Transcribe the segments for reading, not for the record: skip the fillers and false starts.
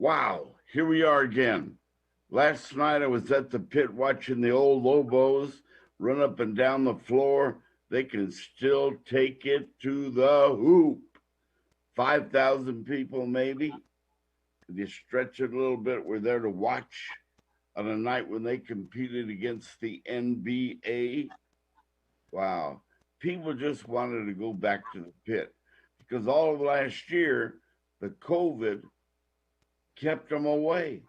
Wow, here we are again. Last night I was at the pit watching the old Lobos run up and down the floor. They can still take it to the hoop. 5,000 people, maybe. If you stretch it a little bit, we're there to watch on a night when they competed against the NBA. Wow. People just wanted to go back to the pit because all of last year, the COVID kept them away.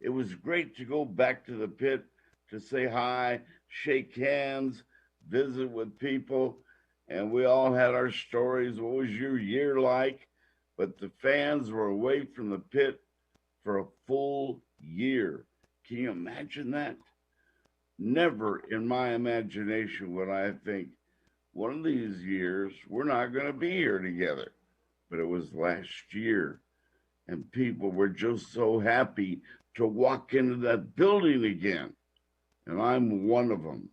It was great to go back to the pit to say hi, shake hands, visit with people, and we all had our stories. What was your year like? But the fans were away from the pit for a full year. Can you imagine that? Never in my imagination would I think one of these years we're not going to be here together. But it was last year, and people were just so happy to walk into that building again. And I'm one of them.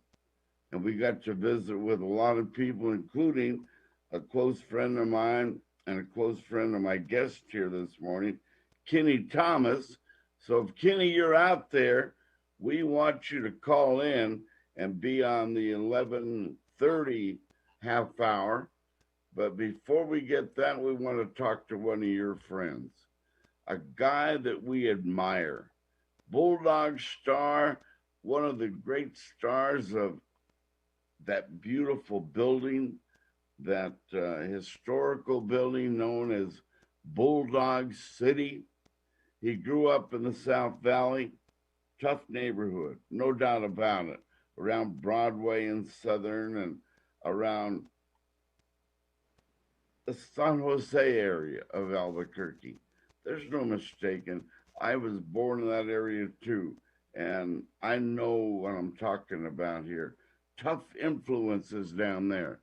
And we got to visit with a lot of people, including a close friend of mine and a close friend of my guest here this morning, Kenny Thomas. So if Kenny, you're out there, we want you to call in and be on the 11:30 half hour. But before we get that, we want to talk to one of your friends, a guy that we admire, Bulldog star, one of the great stars of that beautiful building, that historical building known as Bulldog City. He grew up in the South Valley, tough neighborhood, no doubt about it, around Broadway and Southern and around the San Jose area of Albuquerque. There's no mistaking. I was born in that area too, and I know what I'm talking about here. Tough influences down there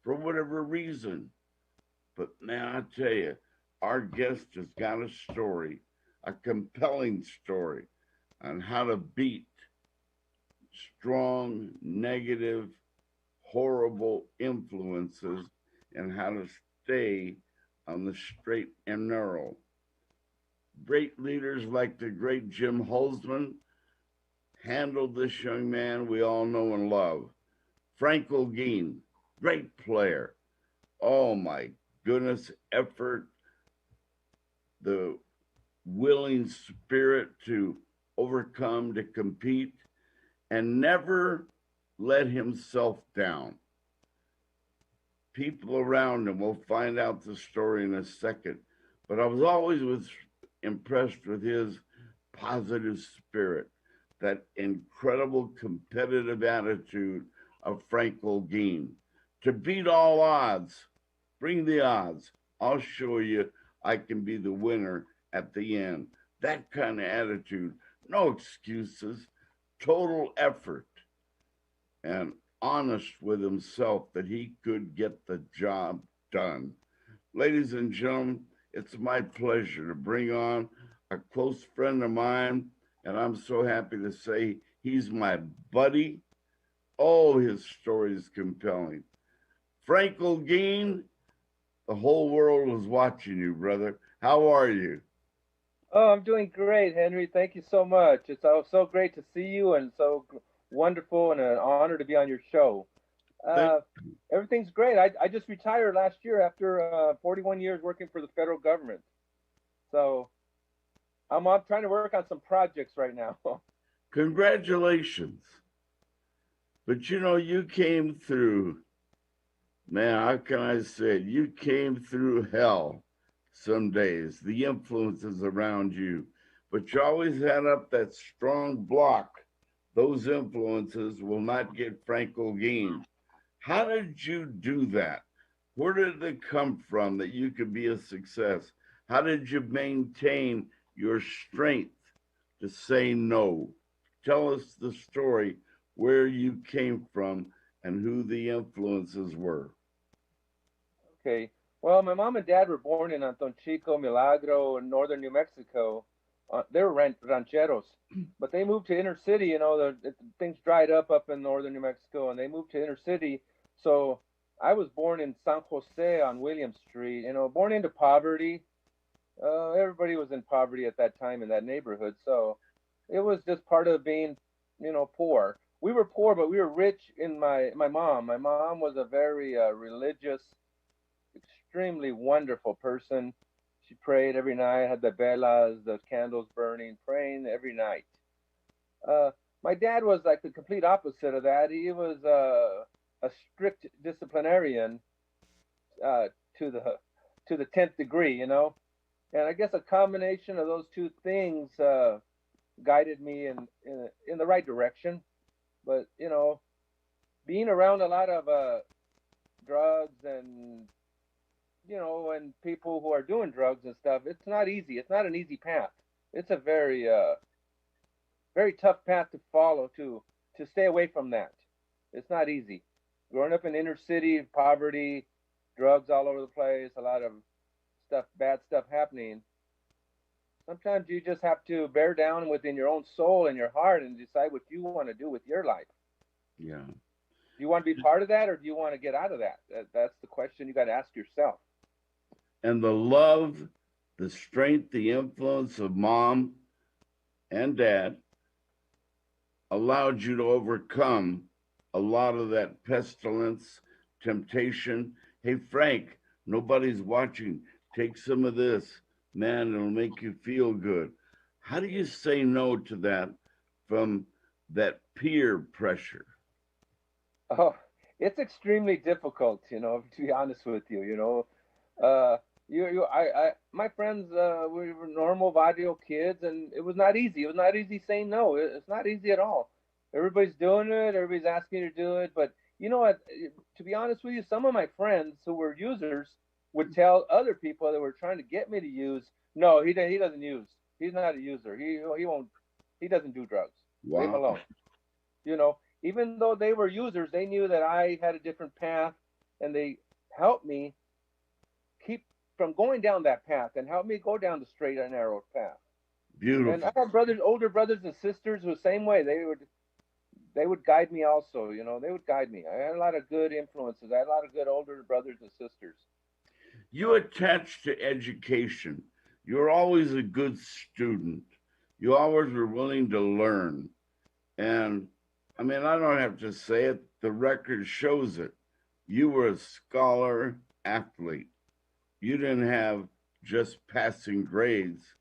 for whatever reason. But man, I tell you, our guest has got a story, a compelling story on how to beat strong, negative, horrible influences and how to stay on the straight and narrow. Great leaders like the great Jim Holzman handled this young man we all know and love. Frank Olguin, great player. Oh my goodness, effort, the willing spirit to overcome, to compete, and never let himself down. People around him, we'll find out the story in a second, but I was always impressed with his positive spirit, that incredible competitive attitude of Frank Olguin. To beat all odds, bring the odds. I'll show you I can be the winner at the end. That kind of attitude, no excuses, total effort, and honest with himself that he could get the job done. Ladies and gentlemen, it's my pleasure to bring on a close friend of mine, and I'm so happy to say he's my buddy. Oh, his story is compelling. Frank Olguin, the whole world is watching you, brother. How are you? Oh, I'm doing great, Henry. Thank you so much. It's so great to see you and wonderful and an honor to be on your show. Thank, Uh, Everything's great. I just retired last year after 41 years working for the federal government. So I'm trying to work on some projects right now. Congratulations. But you know, you came through, man, how can I say it? You came through hell some days, the influences around you, but you always had up that strong block. Those influences will not get Frank Olguin. How did you do that? Where did it come from that you could be a success? How did you maintain your strength to say no? Tell us the story where you came from and who the influences were. Okay. Well, my mom and dad were born in Antonchico, Milagro, in northern New Mexico. They were rancheros, but they moved to inner city. Things dried up in northern New Mexico, and they moved to inner city. So I was born in San Jose on William Street. Born into poverty, Everybody was in poverty at that time in that neighborhood, so it was just part of being, poor. We were poor, but we were rich in my mom. My mom was a very religious, extremely wonderful person. She prayed every night, had the velas, the candles burning, praying every night. Uh, my dad was like the complete opposite of that. He was a strict disciplinarian uh, to the to the 10th degree, And I guess a combination of those two things guided me in the right direction. But being around a lot of drugs and people who are doing drugs and stuff, it's not easy. It's not an easy path. It's a very tough path to follow to stay away from that. It's not easy. Growing up in inner city, poverty, drugs all over the place, a lot of stuff, bad stuff happening. Sometimes you just have to bear down within your own soul and your heart and decide what you want to do with your life. Yeah. Do you want to be part of that, or do you want to get out of that? That's the question you got to ask yourself. And the love, the strength, the influence of mom and dad allowed you to overcome a lot of that pestilence, temptation. Hey, Frank, nobody's watching. Take some of this. Man, it'll make you feel good. How do you say no to that from that peer pressure? Oh, it's extremely difficult, to be honest with you. Uh, my friends, we were normal Vadio kids, and it was not easy. It was not easy saying no. It's not easy at all. Everybody's doing it. Everybody's asking you to do it. But you know what? To be honest with you, some of my friends who were users would tell other people that were trying to get me to use, no, he doesn't use. He's not a user. He won't. He doesn't do drugs. Leave him Wow. alone. Even though they were users, they knew that I had a different path, and they helped me keep from going down that path and helped me go down the straight and narrow path. And I Beautiful. had older brothers and sisters who the same way. They would guide me also. They would guide me. I had a lot of good influences. I had a lot of good older brothers and sisters. You attached to education. You're always a good student. You always were willing to learn. And I mean, I don't have to say it, the record shows it. You were a scholar athlete. You didn't have just passing grades.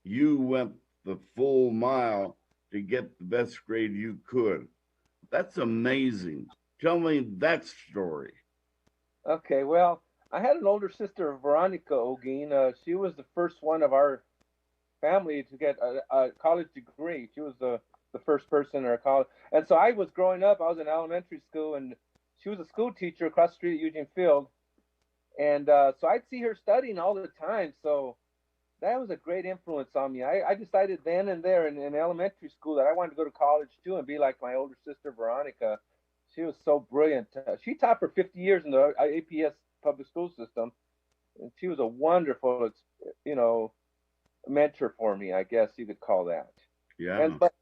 You went the full mile to get the best grade you could. That's amazing. Tell me that story. Okay, well, I had an older sister, Veronica Olguin. She was the first one of our family to get a college degree. She was the first person in our college. And so I was growing up, I was in elementary school, and she was a school teacher across the street at Eugene Field. And so I'd see her studying all the time. So that was a great influence on me. I decided then and there in elementary school that I wanted to go to college too and be like my older sister, Veronica. She was so brilliant. She taught for 50 years in the APS public school system. And she was a wonderful, mentor for me, I guess you could call that. And Yeah. but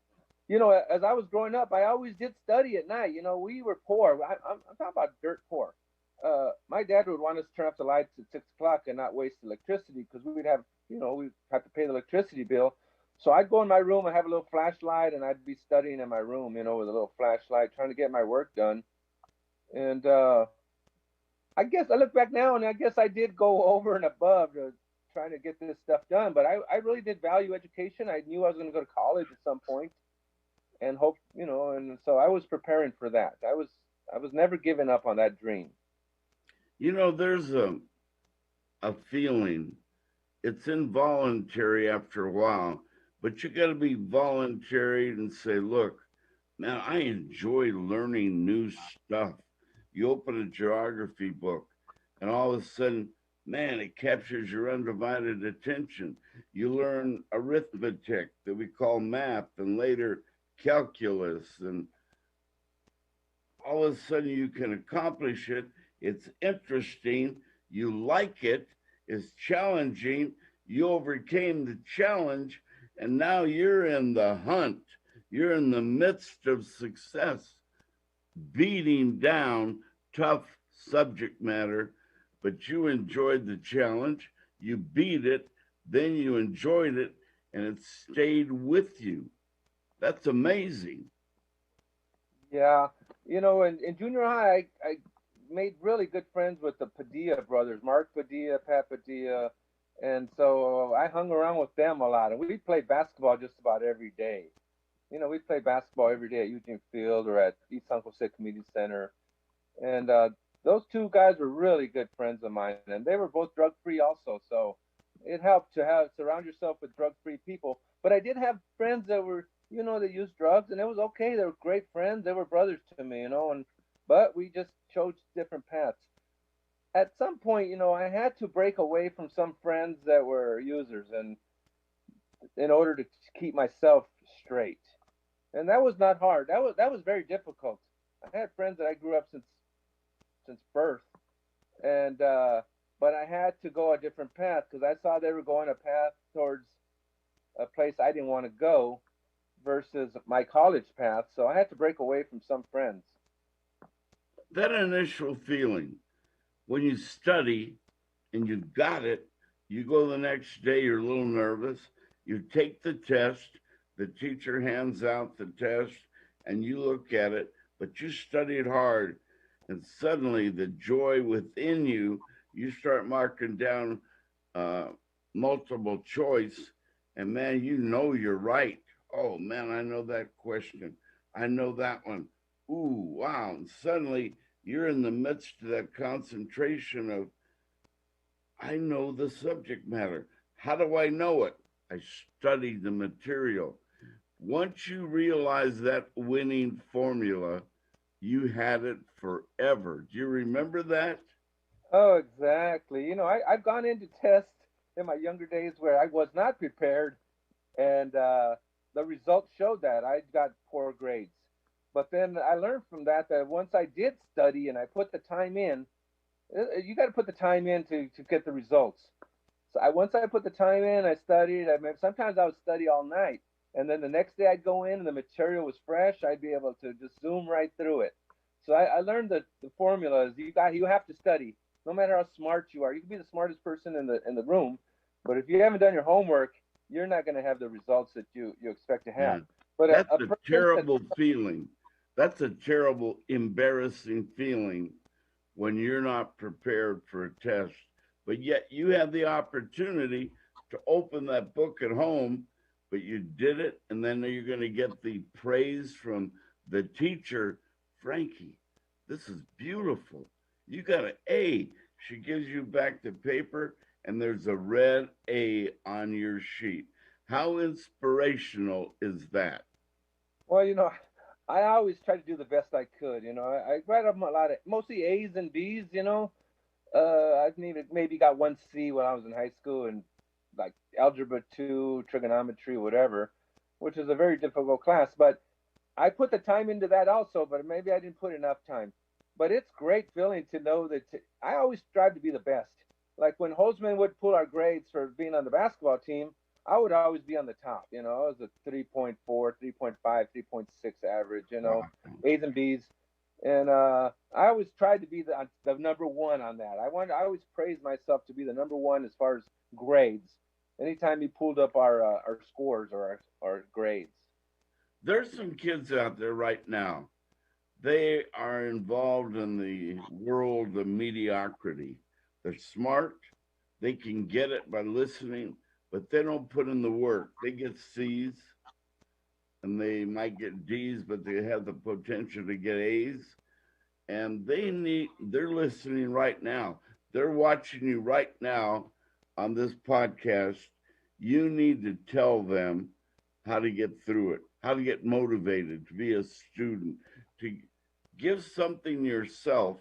as I was growing up, I always did study at night. We were poor. I'm talking about dirt poor. My dad would want us to turn off the lights at 6 o'clock and not waste electricity because we'd have to pay the electricity bill. So I'd go in my room and have a little flashlight, and I'd be studying in my room, with a little flashlight, trying to get my work done. And I guess I look back now, and I guess I did go over and above trying to get this stuff done. But I really did value education. I knew I was going to go to college at some point, and and so I was preparing for that. I was never giving up on that dream. There's a feeling. It's involuntary after a while, but you got to be voluntary and say, look, man, I enjoy learning new stuff. You open a geography book, and all of a sudden, man, it captures your undivided attention. You learn arithmetic that we call math, and later calculus, and all of a sudden you can accomplish it. It's interesting. You like it. It's challenging. You overcame the challenge, and now you're in the hunt. You're in the midst of success, beating down tough subject matter, but you enjoyed the challenge. You beat it. then you enjoyed it and it stayed with you. That's amazing. Yeah, in junior high, I made really good friends with the Padilla brothers, Mark Padilla, Pat Padilla, and so I hung around with them a lot. And we played basketball just about every day. We played basketball every day at Eugene Field or at East San Jose Community Center. And those two guys were really good friends of mine, and they were both drug free also. So it helped to have surround yourself with drug free people. But I did have friends that were, that used drugs, and it was okay. They were great friends. They were brothers to me, and but we just chose different paths. At some point, I had to break away from some friends that were users, and in order to keep myself straight, and that was not hard. That was very difficult. I had friends that I grew up since birth, and but I had to go a different path because I saw they were going a path towards a place I didn't want to go versus my college path. So I had to break away from some friends. That initial feeling when you study and you got it, you go the next day, you're a little nervous, you take the test, the teacher hands out the test, and you look at it, but you studied hard, and suddenly the joy within you, you start marking down uh, multiple choice, and man, you know you're right. Oh man, I know that question. I know that one. Ooh, wow. And suddenly you're in the midst of that concentration of, I know the subject matter. How do I know it? I studied the material. Once you realize that winning formula, you had it forever. Do you remember that? Oh, exactly. I've gone into tests in my younger days where I was not prepared, and the results showed that I got poor grades. But then I learned from that once I did study and I put the time in, you got to put the time in to get the results. So once I put the time in, I studied. I mean, sometimes I would study all night, and then the next day I'd go in and the material was fresh. I'd be able to just zoom right through it. So I learned the formula is you have to study, no matter how smart you are. You can be the smartest person in the room, but if you haven't done your homework, you're not going to have the results that you expect to have. Man, But that's a a person that terrible feeling. That's a terrible, embarrassing feeling when you're not prepared for a test, but yet you have the opportunity to open that book at home, but you did it, and then you're going to get the praise from the teacher. Frankie, this is beautiful. You got an A. She gives you back the paper, and there's a red A on your sheet. How inspirational is that? well, I always try to do the best I could. I write up a lot of mostly A's and B's. I've maybe got one C when I was in high school and like algebra two, trigonometry, whatever, which is a very difficult class. But I put the time into that also, but maybe I didn't put enough time. But it's great feeling to know that I always strive to be the best. Like when Holzman would pull our grades for being on the basketball team, I would always be on the top. I was a 3.4, 3.5, 3.6 average, Wow. A's and B's. And I always tried to be the number one on that. I always praised myself to be the number one as far as grades. Anytime he pulled up our scores or our grades. There's some kids out there right now. They are involved in the world of mediocrity. They're smart. They can get it by listening, but they don't put in the work. They get C's and they might get D's, but they have the potential to get A's. And they're listening right now. They're watching you right now on this podcast. You need to tell them how to get through it, how to get motivated to be a student, to give something yourself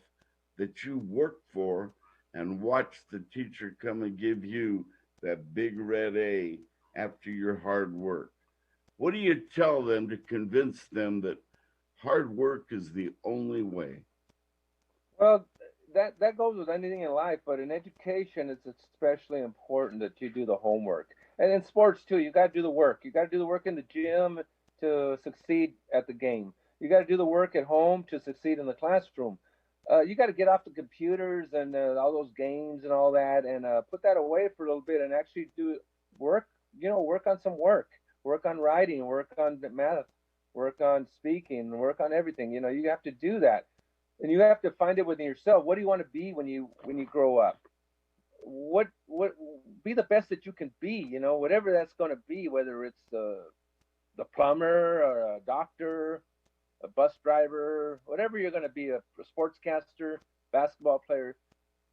that you work for, and watch the teacher come and give you that big red A after your hard work. What do you tell them to convince them that hard work is the only way? Well, that goes with anything in life, but in education, it's especially important that you do the homework. And in sports too, you got to do the work. You got to do the work in the gym to succeed at the game. You got to do the work at home to succeed in the classroom. You got to get off the computers and all those games and all that, and put that away for a little bit and actually do work, work on some work on writing, work on math, work on speaking, work on everything. You have to do that, and you have to find it within yourself. What do you want to be when you grow up? What be the best that you can be? Whatever that's going to be, whether it's the plumber or a doctor, a bus driver, whatever you're going to be, a sportscaster, basketball player.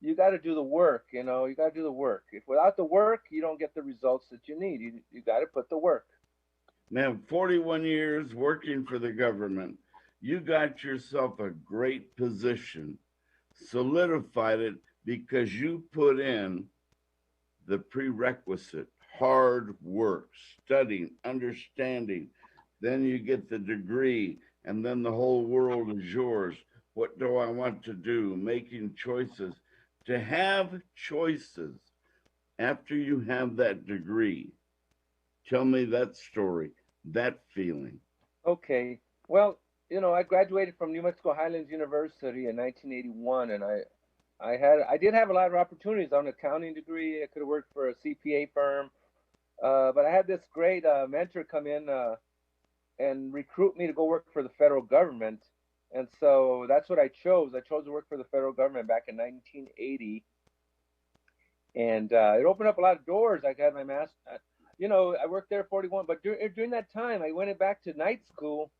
You got to do the work. You got to do the work. If without the work, you don't get the results that you need. You got to put the work. Now, 41 years working for the government, you got yourself a great position, solidified it because you put in the prerequisite hard work, studying, understanding. Then you get the degree, and then the whole world is yours. What do I want to do? Making choices. To have choices after you have that degree. Tell me that story, that feeling. Okay. Well, I graduated from New Mexico Highlands University in 1981, and I did have a lot of opportunities. On an accounting degree, I could have worked for a CPA firm, but I had this great mentor come in and recruit me to go work for the federal government, and so that's what I chose. I chose to work for the federal government back in 1980, and it opened up a lot of doors. I got my master. I worked there 41, but during that time, I went back to night school.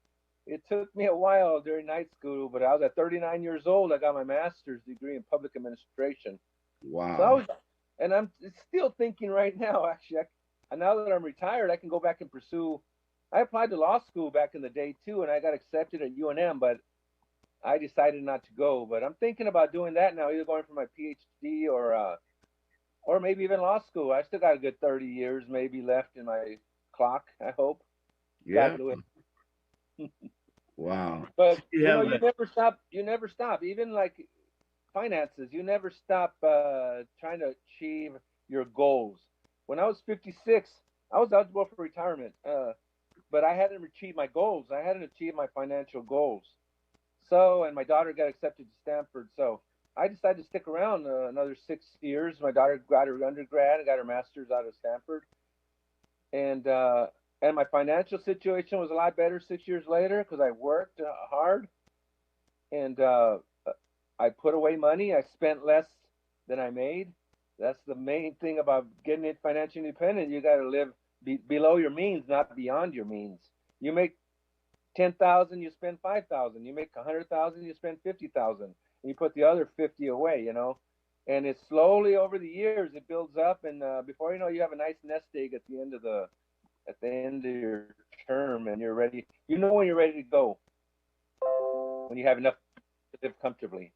It took me a while during night school, but I was at 39 years old. I got my master's degree in public administration. So Wow. and I'm still thinking right now, actually, now that I'm retired, I can go back and pursue. I applied to law school back in the day too, and I got accepted at UNM, but I decided not to go. But I'm thinking about doing that now, either going for my PhD or maybe even law school. I still got a good 30 years maybe left in my clock, I hope. Yeah. God willing. Wow. But So you have you that. never stop. You never stop. Even like finances, you never stop trying to achieve your goals. When I was 56, I was eligible for retirement, but I hadn't achieved my goals. I hadn't achieved my financial goals. So, and my daughter got accepted to Stanford. So I decided to stick around another 6 years. My daughter got her undergrad and got her master's out of Stanford, and and my financial situation was a lot better 6 years later because I worked hard and I put away money. I spent less than I made. That's the main thing about getting it financially independent. You got to live below your means, not beyond your means. You make 10,000, you spend 5,000. You make 100,000, you spend 50,000, and you put the other 50 away. And it's slowly over the years it builds up, and before you know, you have a nice nest egg at the end of your term, and you're ready. You know when you're ready to go when you have enough to live comfortably.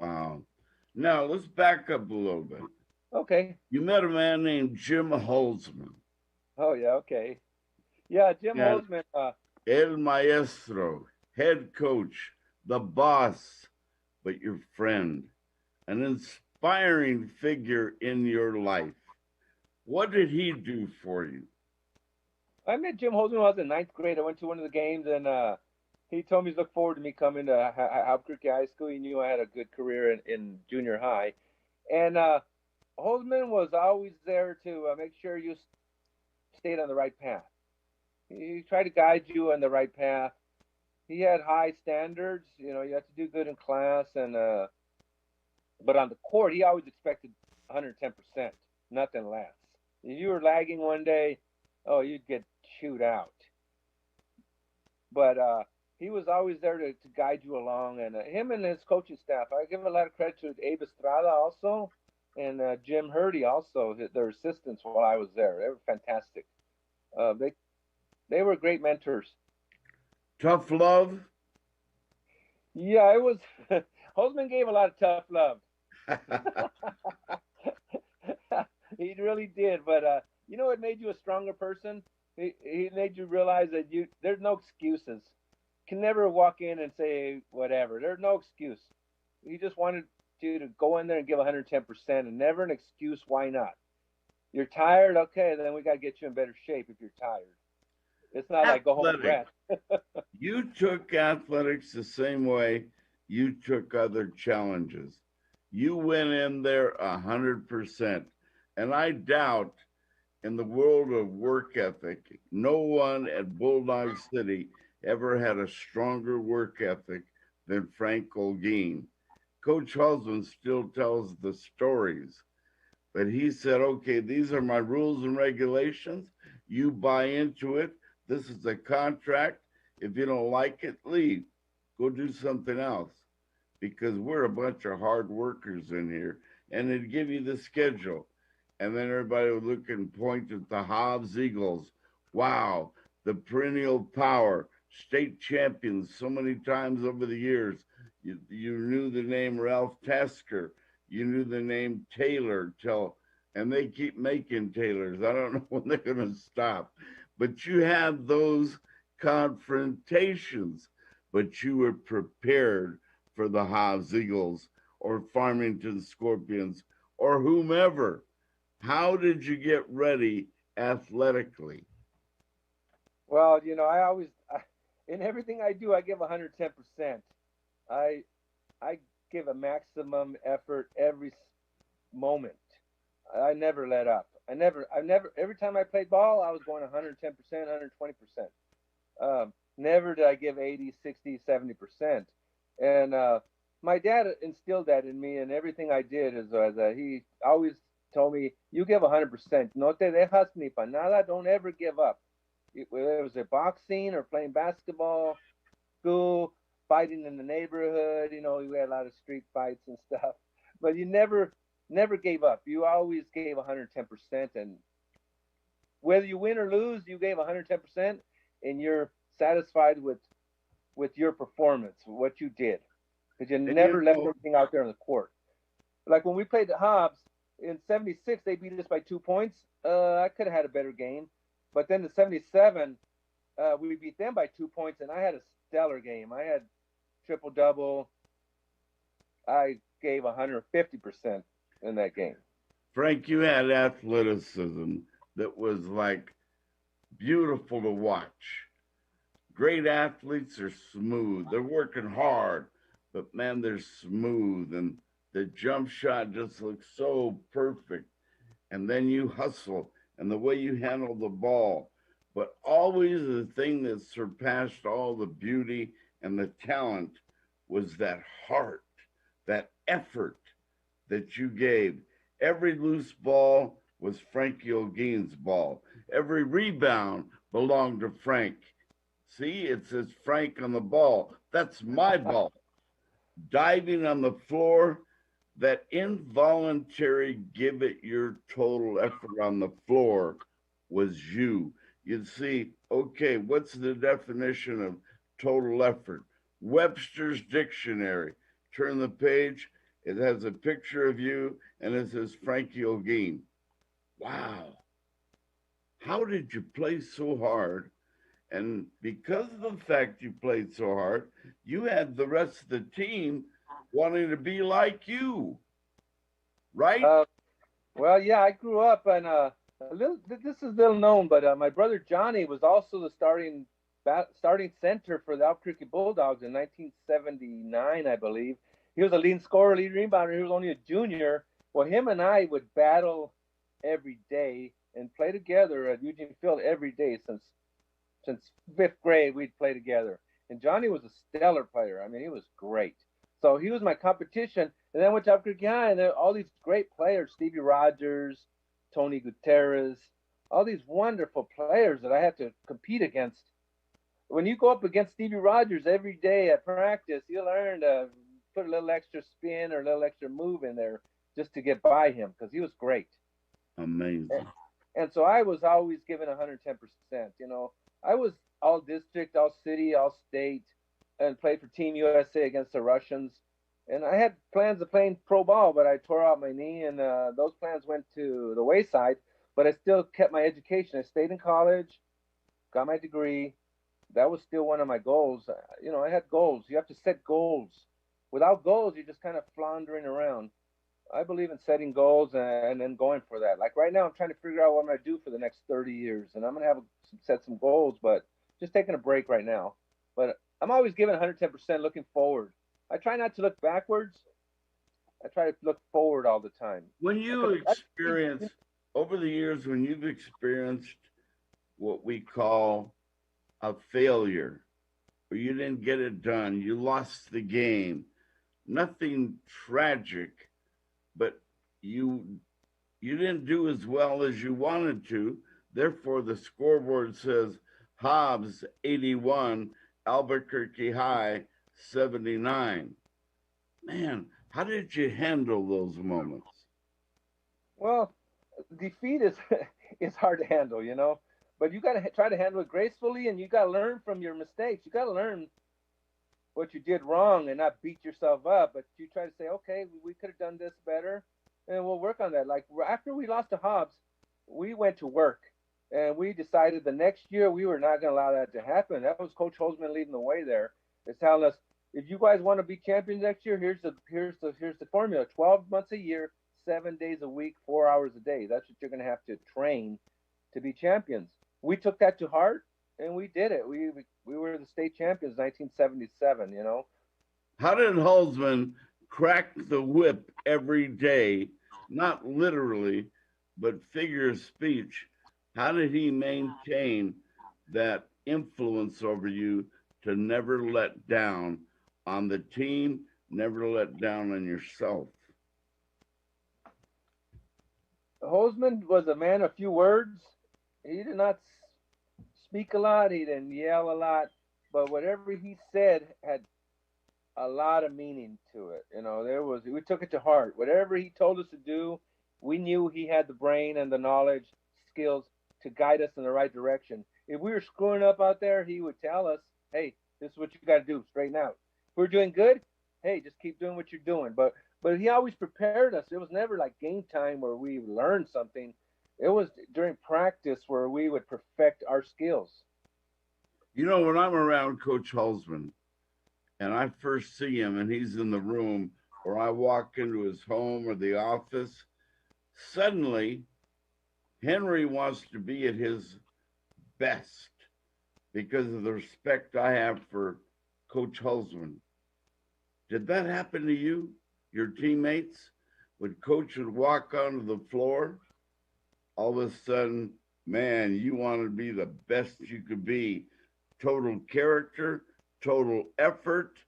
Wow. Now let's back up a little bit. Okay. You met a man named Jim Holzman. Oh yeah. Okay. Yeah, Jim Yeah, Holzman. El Maestro, head coach, the boss, but your friend, an inspiring figure in your life. What did he do for you? I met Jim Holzman when I was in ninth grade. I went to one of the games, and he told me to look forward to me coming to Albuquerque High School. He knew I had a good career in junior high, and Holzman was always there to make sure you stayed on the right path. He tried to guide you on the right path. He had high standards. You had to do good in class, and but on the court, he always expected 110%, nothing less. If you were lagging one day, oh, you'd get chewed out. But he was always there to guide you along, and him and his coaching staff. I give a lot of credit to Abe Estrada also, and Jim Hurdy also, their assistants while I was there. They were fantastic. They were great mentors. Tough love? Yeah, it was. Holzman gave a lot of tough love. He really did, but it made you a stronger person. He made you realize that there's no excuses. You can never walk in and say whatever. There's no excuse. He just wanted you to go in there and give 110%, and never an excuse why not. You're tired, okay? Then we got to get you in better shape if you're tired. It's not like go home and rest. You took athletics the same way you took other challenges. You went in there 100%. And I doubt in the world of work ethic, no one at Bulldog City ever had a stronger work ethic than Frank Olguin. Coach Husband still tells the stories, but he said, okay, these are my rules and regulations. You buy into it. This is a contract. If you don't like it, leave. Go do something else because we're a bunch of hard workers in here. And it'd give you the schedule. And then everybody would look and point at the Hobbs Eagles. Wow, the perennial power, state champions so many times over the years. You knew the name Ralph Tasker. You knew the name Taylor till, and they keep making Taylors. I don't know when they're going to stop. But you have those confrontations, but you were prepared for the Hobbs Eagles or Farmington Scorpions or whomever. How did you get ready athletically? Well, in everything I do, I give 110%. I I give a maximum effort every moment. I never let up. I never. Every time I played ball, I was going 110%, 120%. Never did I give 80, 60, 70%. And my dad instilled that in me, and everything I did is he always told me, "You give 100%. No te dejas ni para nada. Don't ever give up." Whether it was a boxing or playing basketball, school, fighting in the neighborhood. We had a lot of street fights and stuff, but you never gave up. You always gave 110%, and whether you win or lose, you gave 110%, and you're satisfied with your performance, what you did, because you And you never left know, anything out there on the court. Like when we played the Hobbs in '76, they beat us by 2 points. I could have had a better game, but then the '77, we beat them by 2 points, and I had a stellar game. I had triple double. I gave 150% in that game. Frank, you had athleticism that was like beautiful to watch. Great athletes are smooth. They're working hard, but man, they're smooth. And the jump shot just looks so perfect. And then you hustle and the way you handle the ball. But always the thing that surpassed all the beauty and the talent was that heart, that effort that you gave. Every loose ball was Frankie O'Gean's ball. Every rebound belonged to Frank. See, it says Frank on the ball. That's my ball. Diving on the floor, that involuntary give it your total effort on the floor was you. You'd see, okay, what's the definition of total effort? Webster's Dictionary. Turn the page, it has a picture of you and it says Frankie O'Gean. Wow. How did you play so hard? And because of the fact you played so hard, you had the rest of the team wanting to be like you, right? Uh, well, yeah, I grew up and a little. This is little known, but my brother Johnny was also the starting center for the Albuquerque Bulldogs in 1979, I believe. He was a leading scorer, leading rebounder. He was only a junior. Well, him and I would battle every day and play together at Eugene Field every day since fifth grade. We'd play together, and Johnny was a stellar player. I mean, he was great. So he was my competition. And then I went to Albuquerque High, and there all these great players: Stevie Rogers, Tony Gutierrez, all these wonderful players that I had to compete against. When you go up against Stevie Rogers every day at practice, you learn to put a little extra spin or a little extra move in there just to get by him because he was great. And, Amazing. and so I was always given 110%. I was all district, all city, all state, and played for Team USA against the Russians. And I had plans of playing pro ball, but I tore out my knee, and those plans went to the wayside. But I still kept my education. I stayed in college, got my degree. That was still one of my goals. I had goals. You have to set goals. Without goals, you're just kind of floundering around. I believe in setting goals and then going for that. Like right now, I'm trying to figure out what I'm going to do for the next 30 years, and I'm going to set some goals, but just taking a break right now. But I'm always giving 110%, looking forward. I try not to look backwards. I try to look forward all the time. When you experience, over the years when you've experienced what we call a failure, where you didn't get it done, you lost the game, nothing tragic, but you you didn't do as well as you wanted to. Therefore, the scoreboard says Hobbs 81, Albuquerque High 79. Man, how did you handle those moments? Well, defeat is is hard to handle, you know. But you got to try to handle it gracefully, and you got to learn from your mistakes. You got to learn what you did wrong and not beat yourself up. But you try to say, okay, we could have done this better, and we'll work on that. Like after we lost to Hobbs, we went to work, and we decided the next year we were not going to allow that to happen. That was Coach Holzman leading the way there. It's telling us, if you guys want to be champions next year, here's the formula: 12 months a year, 7 days a week, 4 hours a day. That's what you're going to have to train to be champions. We took that to heart, and we did it. We were the state champions, 1977. You know. How did Holzman crack the whip every day, not literally, but figure of speech? How did he maintain that influence over you to never let down on the team, never let down on yourself? Holzman was a man of few words. He did not speak a lot. He didn't yell a lot, but whatever he said had a lot of meaning to it. You know, we took it to heart. Whatever he told us to do, we knew he had the brain and the knowledge, skills to guide us in the right direction. If we were screwing up out there, he would tell us, "Hey, this is what you got to do. Straighten out." If we're doing good, hey, just keep doing what you're doing. But he always prepared us. It was never like game time where we learned something. It was during practice where we would perfect our skills. You know, when I'm around Coach Holzman and I first see him and he's in the room, or I walk into his home or the office, suddenly Henry wants to be at his best because of the respect I have for Coach Holzman. Did that happen to you, your teammates? When Coach would walk onto the floor, all of a sudden, man, you want to be the best you could be. Total character, total effort.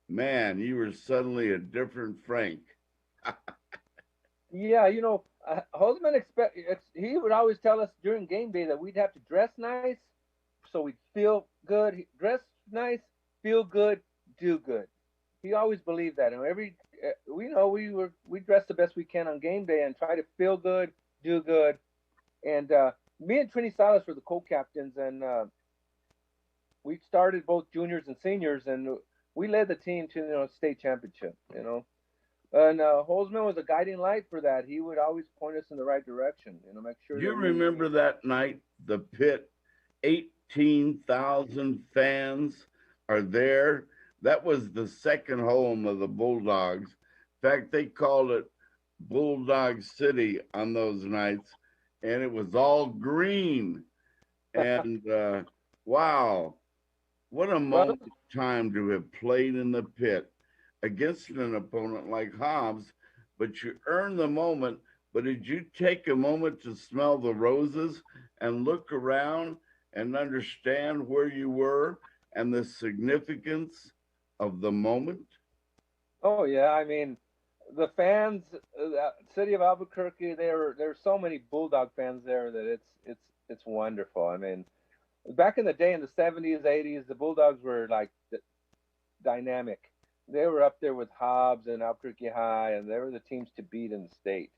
Man, you were suddenly a different Frank. Yeah, you know, Holzman he would always tell us during game day that we'd have to dress nice, so we'd feel good. Dress nice, feel good, do good. He always believed that, and we know we dress the best we can on game day and try to feel good, do good. And me and Trini Salas were the co-captains, and we started both juniors and seniors, and we led the team to state championship. You know, and Holzman was a guiding light for that. He would always point us in the right direction. You know, make sure You that we. remember that night, the pit, 18,000 fans are there. That was the second home of the Bulldogs. In fact, they called it Bulldog City on those nights, and it was all green. And wow, what a Well, moment in time to have played in the pit against an opponent like Hobbs, but you earned the moment. But did you take a moment to smell the roses and look around and understand where you were and the significance of the moment? oh yeah, I mean, the fans, the city of Albuquerque, there's so many Bulldog fans there that it's wonderful. I mean, back in the day in the 70s, 80s, the Bulldogs were like dynamic. They were up there with Hobbs and Albuquerque High, and they were the teams to beat in the state.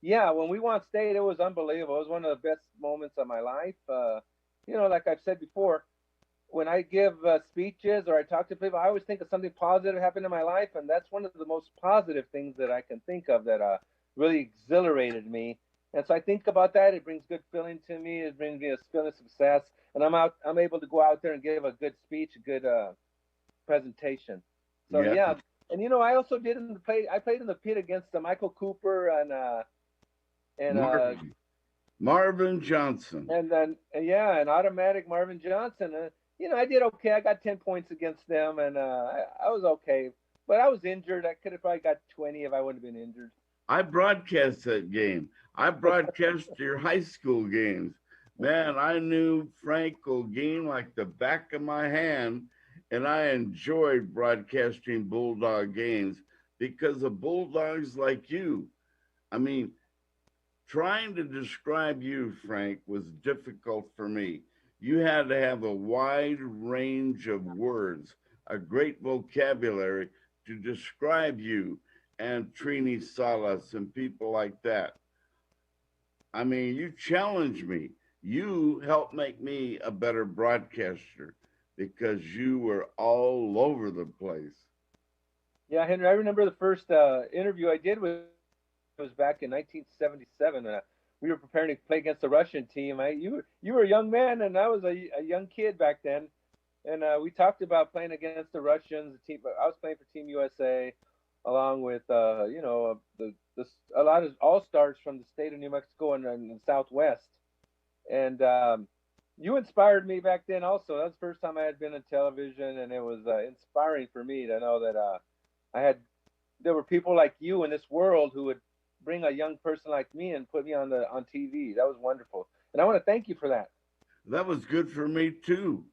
Yeah, when we won state, it was unbelievable. It was one of the best moments of my life. You know, like I've said before, when I give speeches or I talk to people, I always think of something positive happened in my life, and that's one of the most positive things that I can think of that really exhilarated me. And so I think about that. It brings good feeling to me. It brings me a feeling of success, and I'm able to go out there and give a good speech, a good presentation. So Yeah, yeah, and you know, I also did in the play. I played in the pit against Michael Cooper and Marvin, Marvin Johnson. and then yeah, and automatic Marvin Johnson. You know, I did okay. I got 10 points against them, and I was okay. But I was injured. I could have probably got 20 if I wouldn't have been injured. I broadcast that game. I broadcast your high school games. Man, I knew Frank Olguin like the back of my hand, and I enjoyed broadcasting Bulldog games because of Bulldogs like you. I mean, trying to describe you, Frank, was difficult for me. You had to have a wide range of words, a great vocabulary to describe you and Trini Salas and people like that. I mean, you challenged me. You helped make me a better broadcaster because you were all over the place. Yeah, Henry, I remember the first interview I did was back in 1977. We were preparing to play against the Russian team. You were a young man, and I was a young kid back then. And we talked about playing against the Russians. The team, I was playing for Team USA, along with a lot of all stars from the state of New Mexico and Southwest. And you inspired me back then. Also, that was the first time I had been on television, and it was inspiring for me to know that I had there were people like you in this world who would bring a young person like me and put me on TV. That was wonderful, and I want to thank you for that. That was good for me too,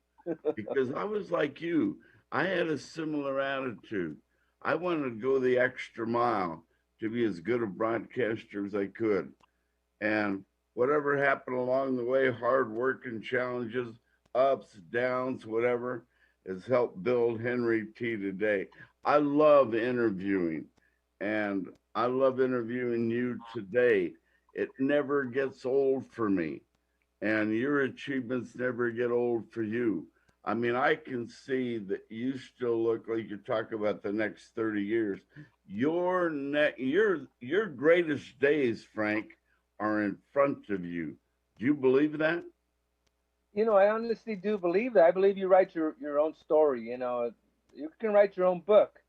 because I was like you. I had a similar attitude. I wanted to go the extra mile to be as good a broadcaster as I could. And whatever happened along the way, hard work and challenges, ups, downs, whatever, has helped build Henry T today. I love interviewing, and I love interviewing you today. It never gets old for me, and your achievements never get old for you. I mean, I can see that you still look like you talk about the next 30 years. Your greatest days, Frank, are in front of you. Do you believe that? You know, I honestly do believe that. I believe you write your own story. You know, you can write your own book.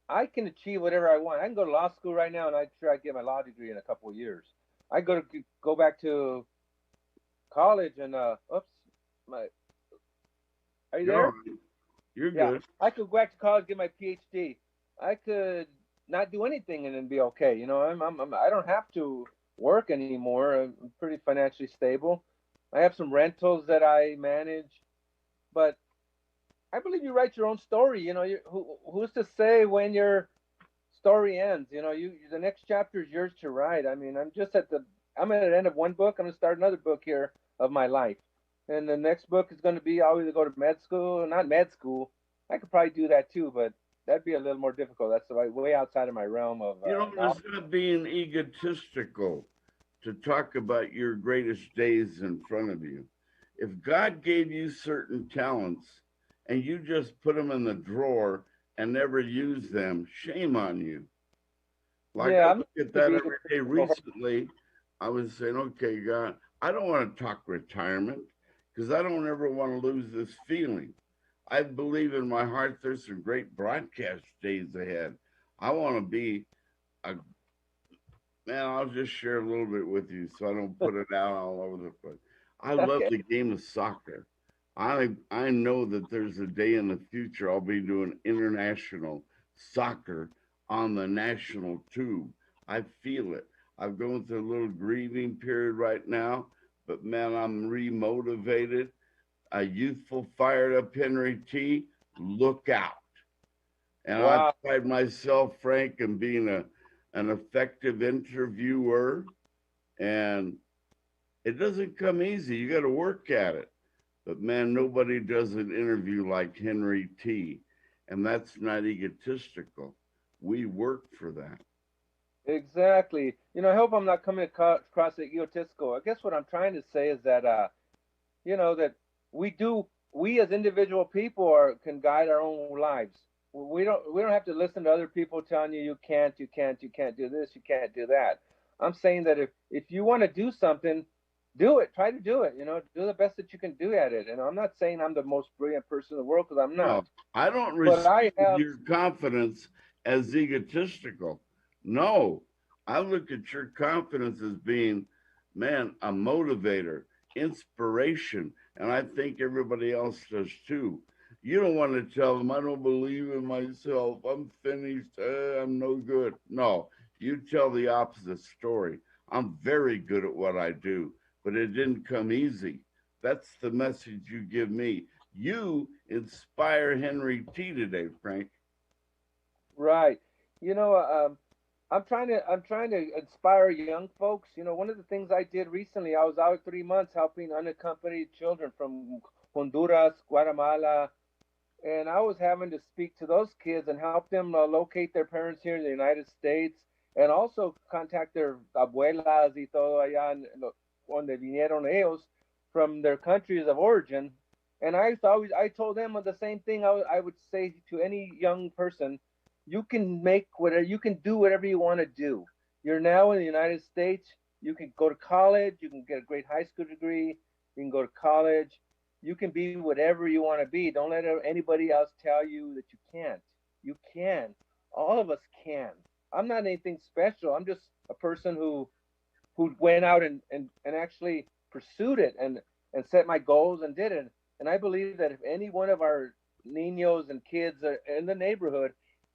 I can achieve whatever I want. I can go to law school right now, and I'm sure I get my law degree in a couple of years. I go back to college and oops, my are you You're all there? right. You're Yeah, good. I could go back to college, get my PhD. I could not do anything and then be okay. You know, I don't have to work anymore. I'm pretty financially stable. I have some rentals that I manage, but I believe you write your own story. You know, who's to say when your story ends? You know, the next chapter is yours to write. I mean, I'm at the end of one book. I'm gonna start another book here of my life, and the next book is gonna be I'll either go to med school, not med school. I could probably do that too, but that'd be a little more difficult. That's way outside of my realm of You know, knowledge. it's not being egotistical to talk about your greatest days in front of you. If God gave you certain talents and you just put them in the drawer and never use them, shame on you. Like I Yeah, I'm look at not that being every day. Recently, I was saying, okay, God, I don't want to talk retirement because I don't ever want to lose this feeling. I believe in my heart there's some great broadcast days ahead. I want to be a man. I'll just share a little bit with you so I don't put it out all over the place. I love okay. the game of soccer. I know that there's a day in the future I'll be doing international soccer on the national tube. I feel it. I'm going through a little grieving period right now, but man, I'm remotivated. A youthful, fired up Henry T. Look out. And I Wow. pride myself, Frank, in being an effective interviewer. And it doesn't come easy. You got to work at it. But man, nobody does an interview like Henry T. And that's not egotistical. We work for that. Exactly. You know, I hope I'm not coming across as egotistical. I guess what I'm trying to say is that you know that we as individual people can guide our own lives. We don't have to listen to other people telling you you can't do this, you can't do that. I'm saying that if you want to do something, do it. Try to do it. You know, do the best that you can do at it. And I'm not saying I'm the most brilliant person in the world because I'm No, not. I don't But I receive have your confidence as egotistical. No, I look at your confidence as being, man, a motivator, inspiration. And I think everybody else does too. You don't want to tell them, I don't believe in myself. I'm finished. I'm no good. No, You tell the opposite story. I'm very good at what I do, but it didn't come easy. That's the message you give me. You inspire Henry T today, Frank. Right. You know, I'm trying to inspire young folks. You know, one of the things I did recently, I was out 3 months helping unaccompanied children from Honduras, Guatemala, and I was having to speak to those kids and help them locate their parents here in the United States, and also contact their abuelas y todo allá donde vinieron ellos from their countries of origin. And I told them the same thing. I would say to any young person, you can make whatever, you can do whatever you want to do. You're now in the United States. You can go to college. You can get a great high school degree. You can go to college. You can be whatever you want to be. Don't let anybody else tell you that you can't. You can. All of us can. I'm not anything special. I'm just a person who went out and actually pursued it and set my goals and did it. And I believe that if any one of our niños and kids are in the neighborhood,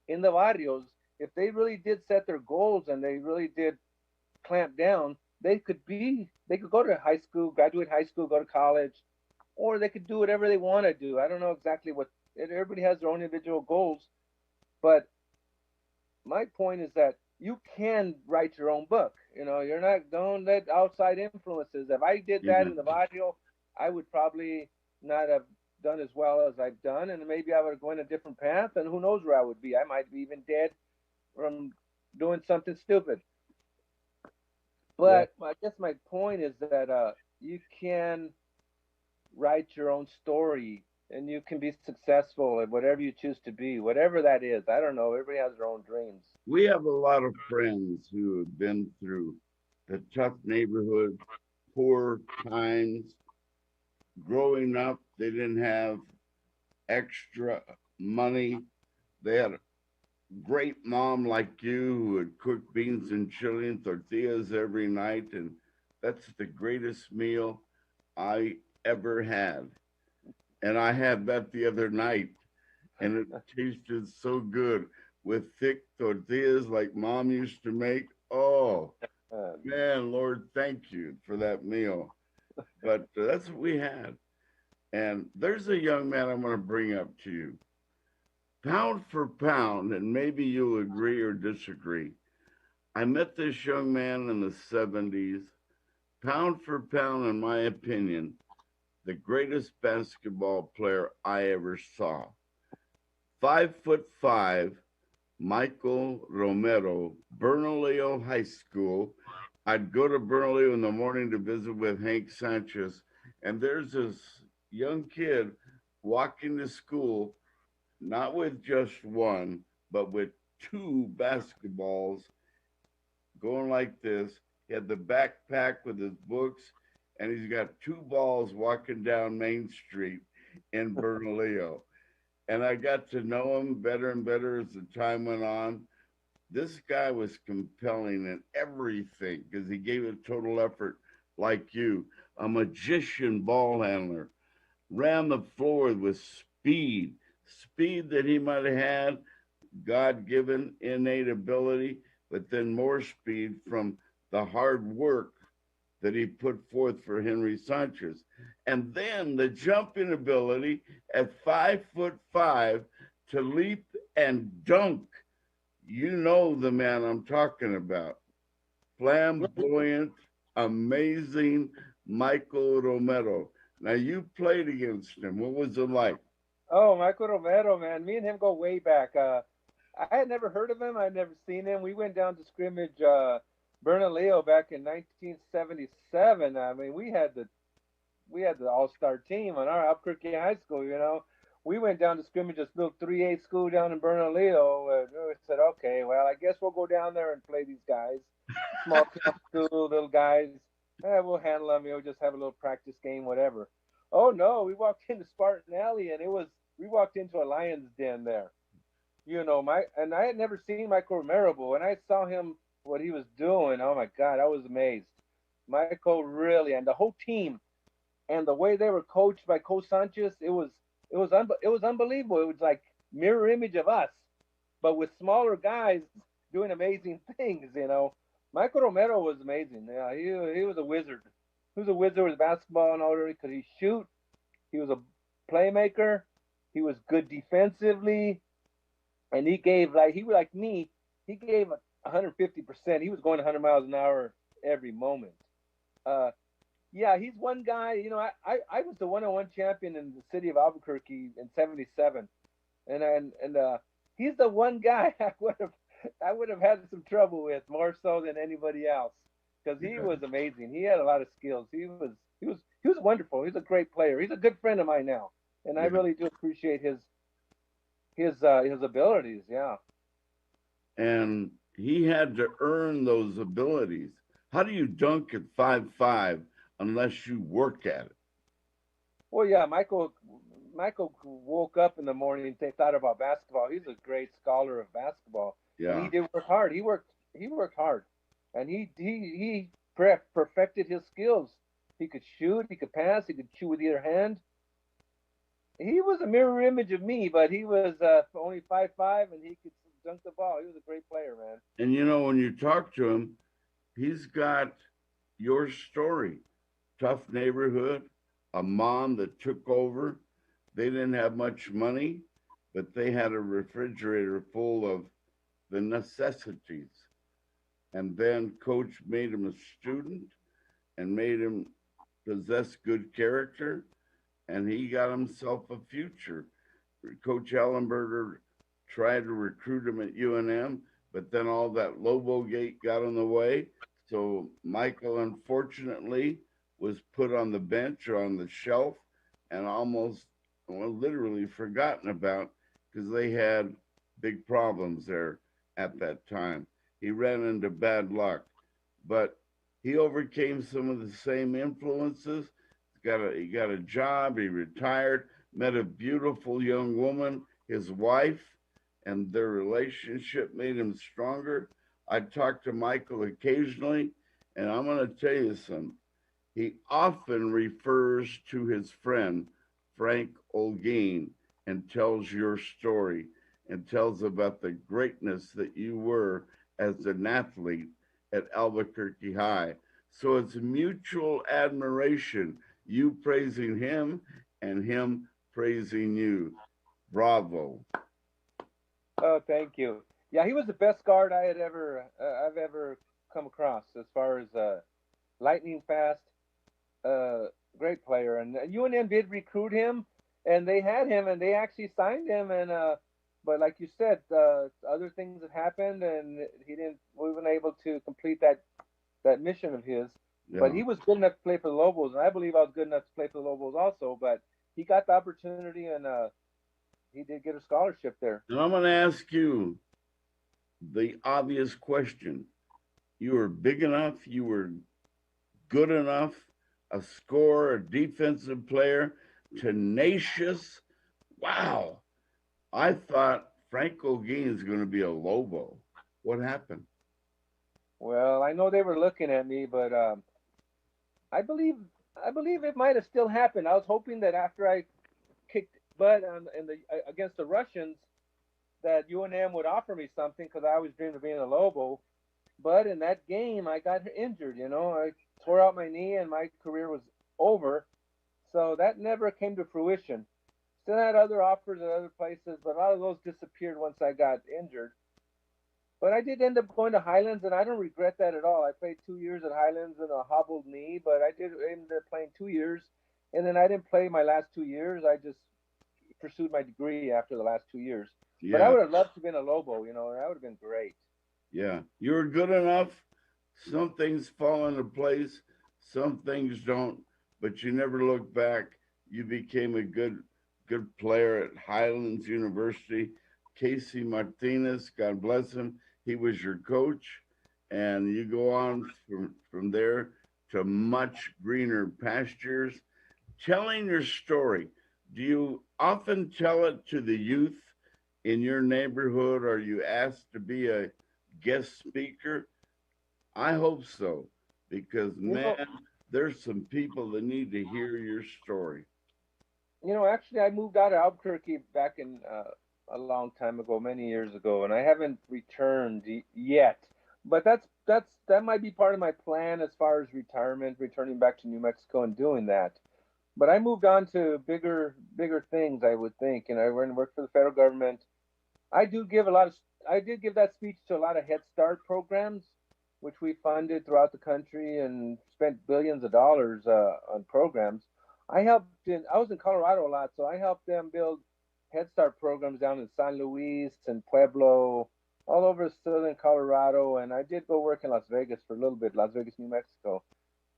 in the barrios, if they really did set their goals and they really did clamp down, they could go to high school, graduate high school, go to college, or they could do whatever they want to do. I don't know exactly what everybody has their own individual goals, but my point is that you can write your own book. You know, you're not don't let outside influences. If I did that Yeah. in the barrio, I would probably not have done as well as I've done, and maybe I would have gone a different path, and who knows where I would be. I might be even dead from doing something stupid. Well, But I guess my point is that you can write your own story and you can be successful at whatever you choose to be, whatever that is. I don't know. Everybody has their own dreams. we have a lot of friends who have been through the tough neighborhood, poor times. Growing up, they didn't have extra money. They had a great mom like you who would cook beans and chili and tortillas every night. And that's the greatest meal I ever had. And I had that the other night, and it tasted so good with thick tortillas like mom used to make. Oh, man, Lord, thank you for that meal. But that's what we had. And there's a young man I'm going to bring up to you. Pound for pound, and maybe you'll agree or disagree. I met this young man in the 70s. Pound for pound, in my opinion, the greatest basketball player I ever saw. 5'5", Michael Romero, Bernalillo High School. I'd go to Bernalillo in the morning to visit with Hank Sanchez, and there's this young kid walking to school, not with just one, but with two basketballs going like this. He had the backpack with his books, and he's got two balls walking down Main Street in Bernalillo. And I got to know him better and better as the time went on. This guy was compelling in everything because he gave it total effort, like you, a magician ball handler, ran the floor with speed that he might have had, God given innate ability, but then more speed from the hard work that he put forth for Henry Sanchez. And then the jumping ability at 5'5" to leap and dunk. You know the man I'm talking about. Flamboyant, amazing Michael Romero. Now you played against him. What was it like? Oh, Michael Romero, man. Me and him go way back. I had never heard of him. I'd never seen him. We went down to scrimmage Bernalillo back in 1977. I mean, we had the all-star team on our Albuquerque High School. You know, we went down to scrimmage this little 3A school down in Bernalillo. We said, okay, well, I guess we'll go down there and play these guys. Small town school, little guys. We'll handle them. You know, just have a little practice game, whatever. Oh no, we walked into Spartan Alley and we walked into a lion's den there. You know, and I had never seen Michael Romero, but when I saw him, what he was doing, oh my God, I was amazed. Michael really, and the whole team, and the way they were coached by Coach Sanchez, it was unbelievable. It was like mirror image of us, but with smaller guys doing amazing things. Michael Romero was amazing. Yeah, he was a wizard. He was a wizard with basketball and all that because he shoot. He was a playmaker. He was good defensively, and he was like me. He gave 150%. He was going 100 miles an hour every moment. Uh, yeah, he's one guy. I was the one-on-one champion in the city of Albuquerque in '77, and he's the one guy I would have had some trouble with more so than anybody else because he Yeah. was amazing. He had a lot of skills. He was wonderful. He's a great player. He's a good friend of mine now, and I Yeah. really do appreciate his abilities. Yeah. And he had to earn those abilities. How do you dunk at 5'5" unless you work at it? Well, yeah, Michael woke up in the morning and thought about basketball. He's a great scholar of basketball, and he Yeah. did work hard. He worked hard, and he perfected his skills. He could shoot, he could pass, he could shoot with either hand. He was a mirror image of me, but he was only 5'5", and he could dunk the ball. He was a great player, man. And when you talk to him, he's got your story. Tough neighborhood, a mom that took over. They didn't have much money, but they had a refrigerator full of the necessities. And then coach made him a student and made him possess good character, and he got himself a future. Coach Ellenberger tried to recruit him at UNM, but then all that Lobo Gate got in the way. So Michael, unfortunately, was put on the bench or on the shelf and almost, well, literally forgotten about because they had big problems there at that time. He ran into bad luck, but he overcame some of the same influences. He got a job. He retired. Met a beautiful young woman, his wife, and their relationship made him stronger. I talk to Michael occasionally, and I'm going to tell you something. He often refers to his friend, Frank Olguin, and tells your story and tells about the greatness that you were as an athlete at Albuquerque High. So it's mutual admiration, you praising him and him praising you. Bravo. Oh, thank you. Yeah, he was the best guard I've ever come across as far as lightning fast, uh, great player. And UNM did recruit him, and they had him, and they actually signed him. But like you said, other things have happened, and he didn't. We weren't able to complete that mission of his. But Yeah. he was good enough to play for the Lobos, and I believe I was good enough to play for the Lobos also. But he got the opportunity, and he did get a scholarship there. And I'm going to ask you the obvious question. You were big enough, you were good enough, a scorer, a defensive player, tenacious. Wow. I thought Frank Olguin is going to be a Lobo. What happened? Well, I know they were looking at me, but I believe I believe it might have still happened. I was hoping that after I kicked butt against the Russians, that UNM would offer me something because I always dreamed of being a Lobo. But in that game, I got injured. I tore out my knee, and my career was over. So that never came to fruition. Still had other offers at other places, but a lot of those disappeared once I got injured. But I did end up going to Highlands, and I don't regret that at all. I played 2 years at Highlands in a hobbled knee, but I did end up playing 2 years, and then I didn't play my last 2 years. I just pursued my degree after the last 2 years. But I Yeah, would have loved to have been a Lobo, and that would have been great. yeah. You were good enough. Some things fall into place, some things don't, but you never look back. You became a good player at Highlands University. Casey Martinez, God bless him, he was your coach, and you go on from there to much greener pastures. Telling your story, do you often tell it to the youth in your neighborhood? Are you asked to be a guest speaker? I hope so, because You man, know, there's some people that need to hear your story. actually, I moved out of Albuquerque back in a long time ago, many years ago, and I haven't returned yet. But that might be part of my plan as far as retirement, returning back to New Mexico and doing that. But I moved on to bigger things, I would think, and I went and worked for the federal government. I do give a lot of I did give that speech to a lot of Head Start programs, which we funded throughout the country and spent billions of dollars on programs. I was in Colorado a lot, so I helped them build Head Start programs down in San Luis and Pueblo, all over southern Colorado, and I did go work in Las Vegas for a little bit, Las Vegas, New Mexico.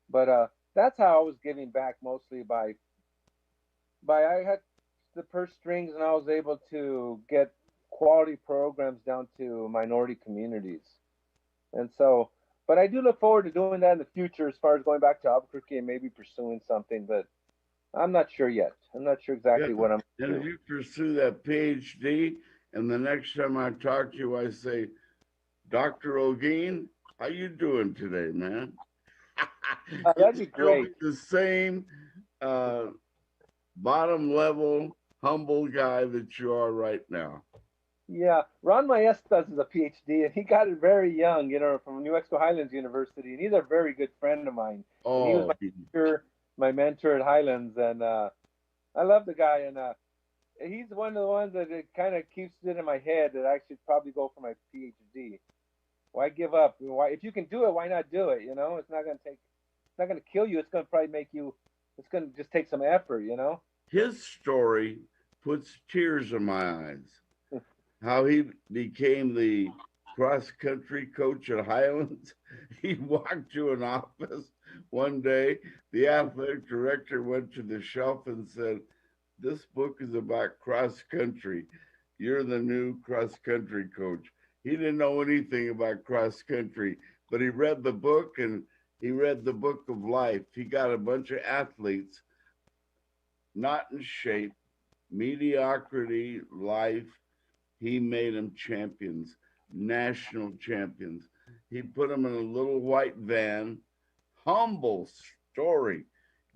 But that's how I was giving back, mostly by I had the purse strings and I was able to get quality programs down to minority communities. And so, but I do look forward to doing that in the future as far as going back to Albuquerque and maybe pursuing something, but I'm not sure yet. I'm not sure Yeah. exactly what I'm And going if to do. you pursue that PhD, and the next time I talk to you, I say, Dr. Olguin, how you doing today, man? You'll That'd be still be great. the same uh, bottom level, humble guy that you are right now. Yeah, Ron Maestas is a PhD, and he got it very young, from New Mexico Highlands University, and he's a very good friend of mine. And he was Oh, my mentor at Highlands, and I love the guy, and he's one of the ones that it kind of keeps it in my head that I should probably go for my PhD. Why give up? Why, if you can do it, why not do it? It's not gonna kill you. It's gonna probably make you. It's gonna just take some effort. his story puts tears in my eyes. How he became the cross country coach at Highlands. He walked to an office one day. The athletic director went to the shelf and said, "This book is about cross country. You're the new cross country coach." He didn't know anything about cross country, but he read the book and he read the book of life. He got a bunch of athletes not in shape, mediocrity, life. He made them champions, national champions. He put them in a little white van. Humble story.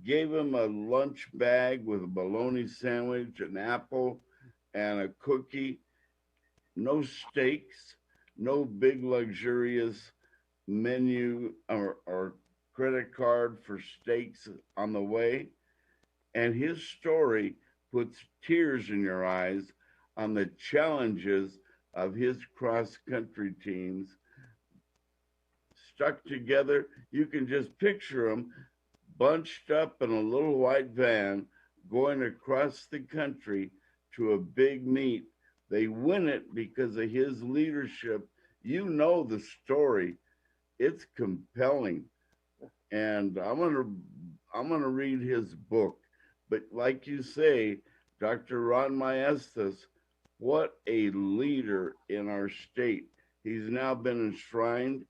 Gave him a lunch bag with a bologna sandwich, an apple, and a cookie. No steaks, no big luxurious menu or credit card for steaks on the way. And his story puts tears in your eyes on the challenges of his cross country teams stuck together. You can just picture them bunched up in a little white van going across the country to a big meet. They win it because of his leadership. You know the story. It's compelling. And I'm gonna read his book. But like you say, Dr. Ron Maestas, what a leader in our state. He's now been enshrined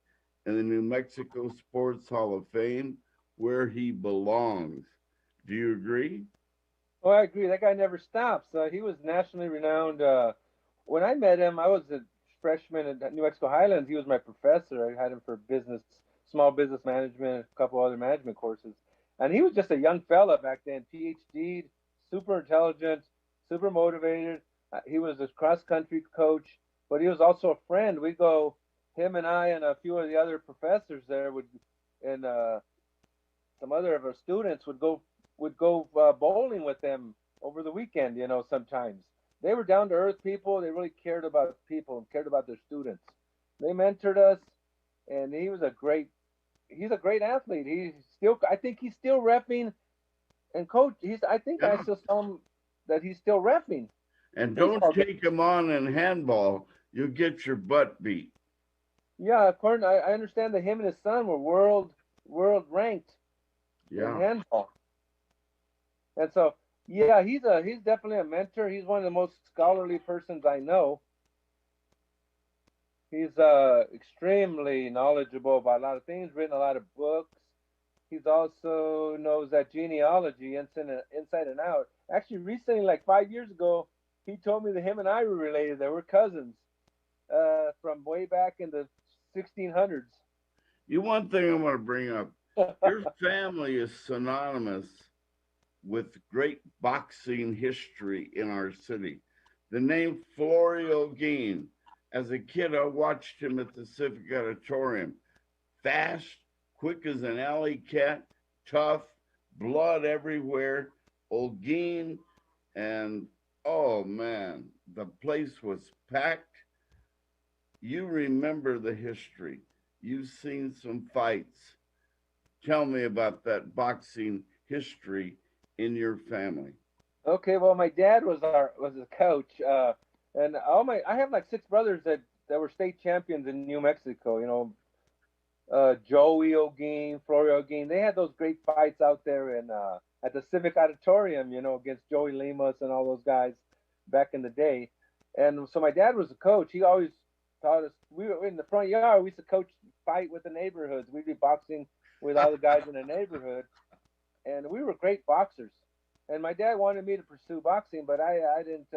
in the New Mexico Sports Hall of Fame where he belongs. Do you agree? Oh, I agree. That guy never stops. He was nationally renowned. When I met him, I was a freshman at New Mexico Highlands. He was my professor. I had him for small business management, a couple other management courses. And he was just a young fella back then, PhD, super intelligent, super motivated. He was a cross country coach, but he was also a friend. Him and I and a few of the other professors there and some other of our students would go bowling with them over the weekend. Sometimes they were down to earth people. They really cared about people and cared about their students. They mentored us, and he's a great athlete. I think he's still repping and coach. I think I Yeah. still saw him that he's still repping And don't baseball games. take him on in handball. You'll get your butt beat. Yeah, according I understand that him and his son were world ranked in Yeah. handball, and so yeah, he's definitely a mentor. He's one of the most scholarly persons I know. He's extremely knowledgeable about a lot of things. Written a lot of books. He's also knows that genealogy inside and out. Actually, recently, like 5 years ago, he told me that him and I were related. That we're cousins from way back in the 1600s. One thing I'm going to bring up, your family is synonymous with great boxing history in our city. The name Florio Olguin. As a kid, I watched him at the Civic Auditorium. Fast, quick as an alley cat, tough, blood everywhere. Olguin, and oh man, the place was packed. You remember the history. You've seen some fights. Tell me about that boxing history in your family. Okay, well, my dad was a coach, and I have like six brothers that were state champions in New Mexico. You know, Joey Olguin, Florio Olguin. They had those great fights out there in at the Civic Auditorium. You know, against Joey Lemus and all those guys back in the day. And so my dad was a coach. He always taught us. We were in the front yard. We used to coach fight with the neighborhoods. We'd be boxing with all the guys in the neighborhood, and we were great boxers. And my dad wanted me to pursue boxing, but I didn't.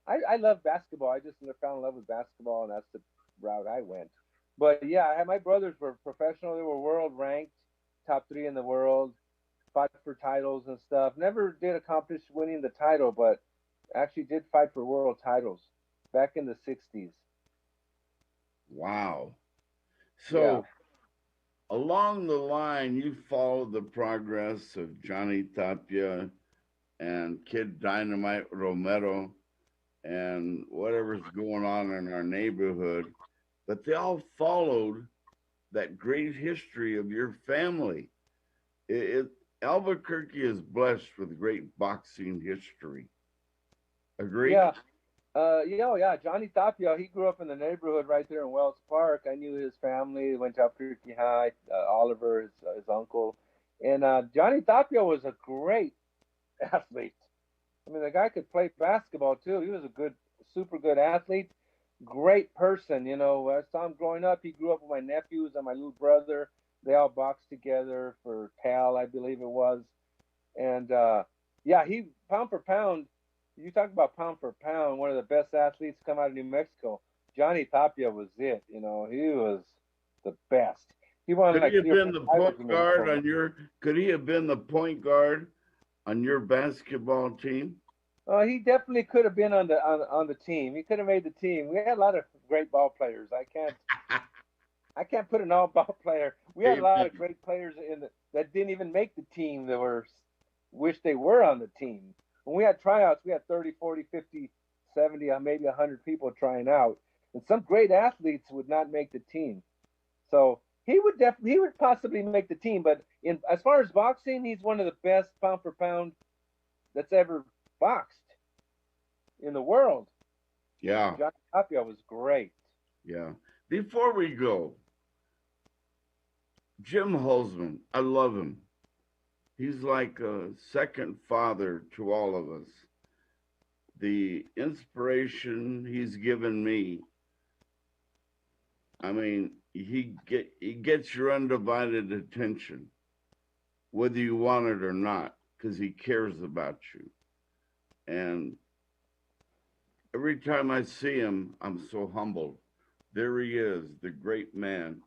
I love basketball. I just fell in love with basketball, and that's the route I went. But yeah, my brothers were professional. They were world ranked, top three in the world, fought for titles and stuff. Never did accomplish winning the title, but actually did fight for world titles back in the '60s. Wow. Yeah, So, along the line, you followed the progress of Johnny Tapia and Kid Dynamite Romero and whatever's going on in our neighborhood, but they all followed that great history of your family. It Albuquerque is blessed with great boxing history. Agree? yeah. Yeah, oh, yeah. Johnny Tapia, he grew up in the neighborhood right there in Wells Park. I knew his family. Went to Albuquerque High. Oliver, his uncle, and Johnny Tapia was a great athlete. I mean, the guy could play basketball too. He was a good, super good athlete. Great person. You know, I saw him growing up. He grew up with my nephews and my little brother. They all boxed together for Cal, I believe it was. And yeah, he pound for pound. You talk about pound for pound, one of the best athletes come out of New Mexico. Johnny Tapia was it. You know, he was the best. He won Could he like have three or been four the titles point in guard Minnesota. on your? Could he have been the point guard on your basketball team? He definitely could have been on the team. He could have made the team. We had a lot of great ball players. I can't put an all ball player. We had a lot of Amen. great players that didn't even make the team that were wish they were on the team. When we had tryouts, we had 30, 40, 50, 70, maybe 100 people trying out. And some great athletes would not make the team. So he would possibly make the team, but in as far as boxing, he's one of the best pound for pound that's ever boxed in the world. Yeah, John Tapia was great. yeah. Before we go, Jim Holzman, I love him. He's like a second father to all of us. The inspiration he's given me, I mean, he gets your undivided attention, whether you want it or not, because he cares about you. And every time I see him, I'm so humbled. There he is, the great man.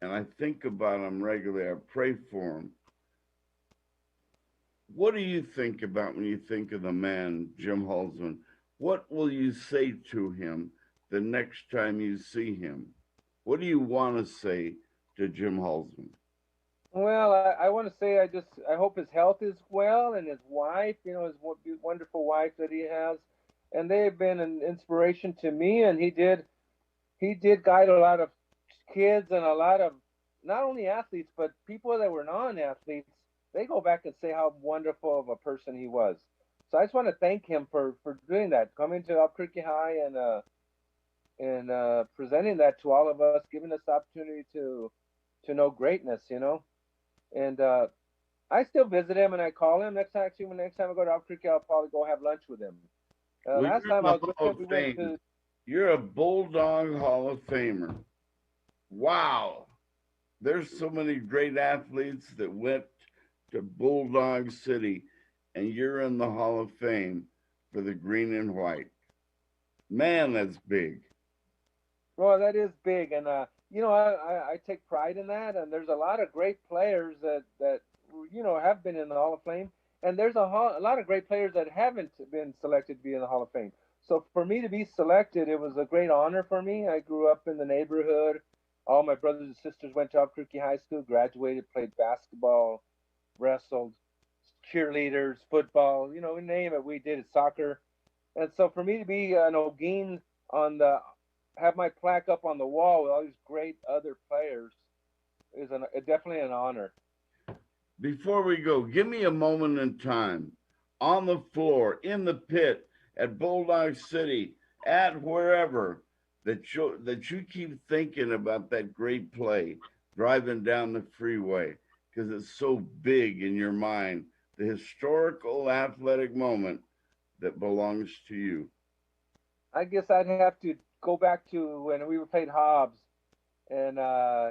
And I think about him regularly. I pray for him. What do you think about when you think of the man, Jim Halsman? What will you say to him the next time you see him? What do you want to say to Jim Halsman? Well, I want to say I hope his health is well and his wife, you know, his wonderful wife that he has, and they've been an inspiration to me. And he did guide a lot of kids and a lot of not only athletes but people that were non-athletes. They go back and say how wonderful of a person he was. So I just want to thank him for doing that, coming to Albuquerque High and presenting that to all of us, giving us the opportunity to know greatness, you know. And I still visit him and I call him next time. Actually, when next time I go to Albuquerque, I'll probably go have lunch with him. Well, Last you're in time I the was with Hall him, of we went Fame. to. You're a Bulldog Hall of Famer. Wow. There's so many great athletes that went to Bulldog City, and you're in the Hall of Fame for the green and white. Man, that's big. Well, that is big, and you know, I take pride in that. And there's a lot of great players that you know have been in the Hall of Fame, and there's a lot of great players that haven't been selected to be in the Hall of Fame. So for me to be selected, it was a great honor for me. I grew up in the neighborhood. All my brothers and sisters went to Albuquerque High School, graduated, played basketball, wrestled, cheerleaders, football, you know, name it, we did it, soccer. And so for me to be an Olguin on the have my plaque up on the wall with all these great other players is definitely an honor. Before we go, give me a moment in time on the floor, in the pit, at Bulldog City, at wherever that you keep thinking about that great play driving down the freeway because it's so big in your mind, the historical athletic moment that belongs to you. I guess I'd have to go back to when we were playing Hobbs, and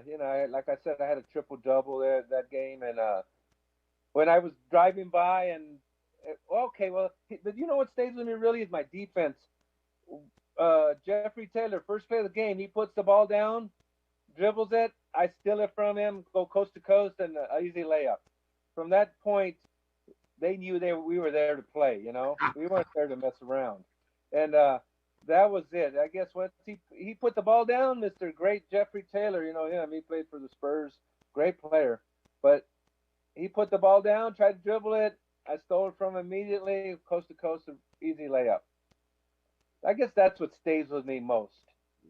you know, like I said, I had a triple double there that game, and when I was driving by, and okay, well, but you know what stays with me really is my defense. Jeffrey Taylor, first play of the game, he puts the ball down, dribbles it, I steal it from him, go coast to coast, and an easy layup. From that point, they knew we were there to play. You know, we weren't there to mess around, and that was it. I guess once he put the ball down, Mister Great Jeffrey Taylor. You know him. He played for the Spurs. Great player, but he put the ball down, tried to dribble it. I stole it from him immediately, coast to coast, easy layup. I guess that's what stays with me most.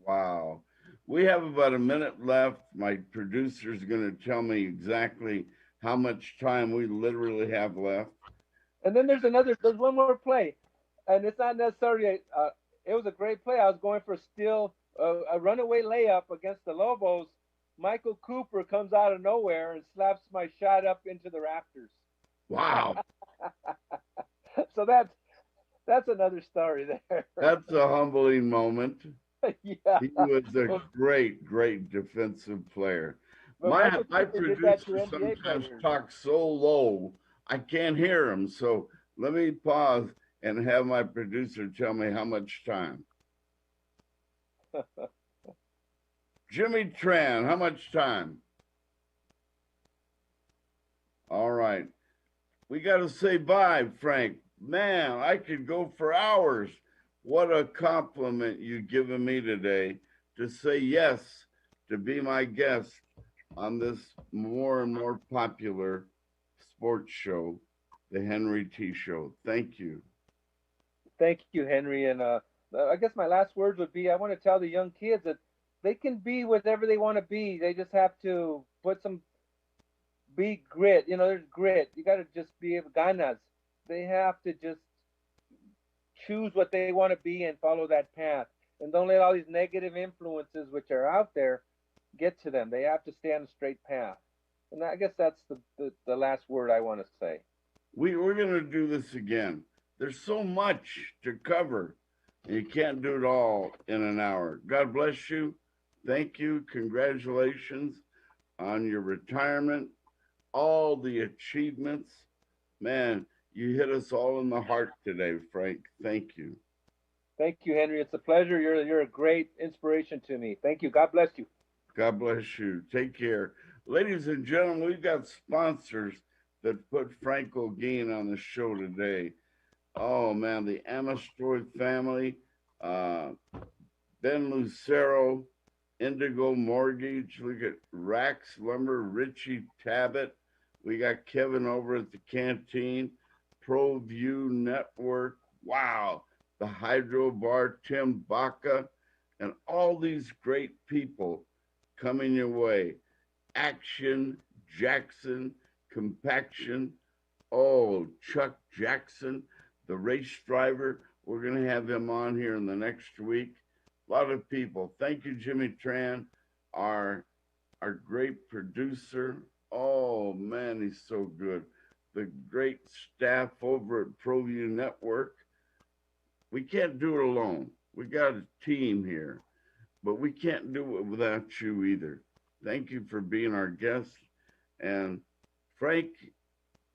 Wow. We have about a minute left. My producer is going to tell me exactly how much time we literally have left. And then there's one more play, and it's not necessarily it was a great play. I was going for a runaway layup against the Lobos. Michael Cooper comes out of nowhere and slaps my shot up into the rafters. Wow. So that's another story there. That's a humbling moment. Yeah. He was a great, great defensive player. But My Cooper did that to producer NBA sometimes players. talks so low I can't hear him. So let me pause and have my producer tell me how much time. Jimmy Tran, how much time? All right. We got to say bye, Frank. Man, I could go for hours. What a compliment you've given me today to say yes to be my guest on this more and more popular sports show, the Henry T. Show. Thank you. Thank you, Henry. And I guess my last words would be I want to tell the young kids that they can be whatever they want to be. They just have to be grit. You know, there's grit. You got to just be ganas. They have to just choose what they want to be and follow that path. And don't let all these negative influences which are out there get to them. They have to stay on a straight path. And I guess that's the last word I want to say. We're going to do this again. There's so much to cover, and you can't do it all in an hour. God bless you. Thank you. Congratulations on your retirement, all the achievements. Man, you hit us all in the heart today, Frank. Thank you. Thank you, Henry. It's a pleasure. You're a great inspiration to me. Thank you. God bless you. God bless you. Take care. Ladies and gentlemen, we've got sponsors that put Frank Olguin on the show today. Oh, man, the Amastroy family, Ben Lucero, Indigo Mortgage. Look at Rax Lumber, Richie Tabbitt. We got Kevin over at the canteen, ProView Network. Wow. The Hydro Bar, Tim Baca, and all these great people coming your way. Action, Jackson, Compaction. Oh, Chuck Jackson, the race driver. We're going to have him on here in the next week. A lot of people. Thank you, Jimmy Tran, our great producer. Oh, man, he's so good. The great staff over at ProView Network. We can't do it alone. We got a team here, but we can't do it without you either. Thank you for being our guest. And Frank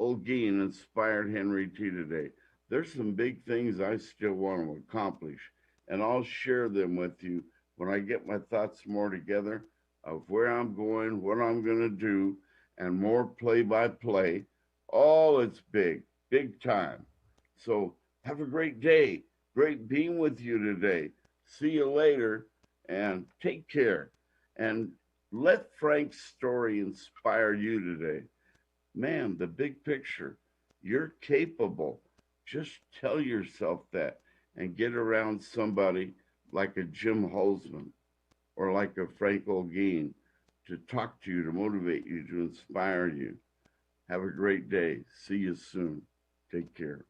Olguin inspired Henry T today. There's some big things I still want to accomplish, and I'll share them with you when I get my thoughts more together of where I'm going, what I'm going to do, and more play by play. All it's big, big time. So have a great day. Great being with you today. See you later and take care. And let Frank's story inspire you today. Man, the big picture. You're capable. Just tell yourself that and get around somebody like a Jim Holzman or like a Frank Olguin to talk to you, to motivate you, to inspire you. Have a great day. See you soon. Take care.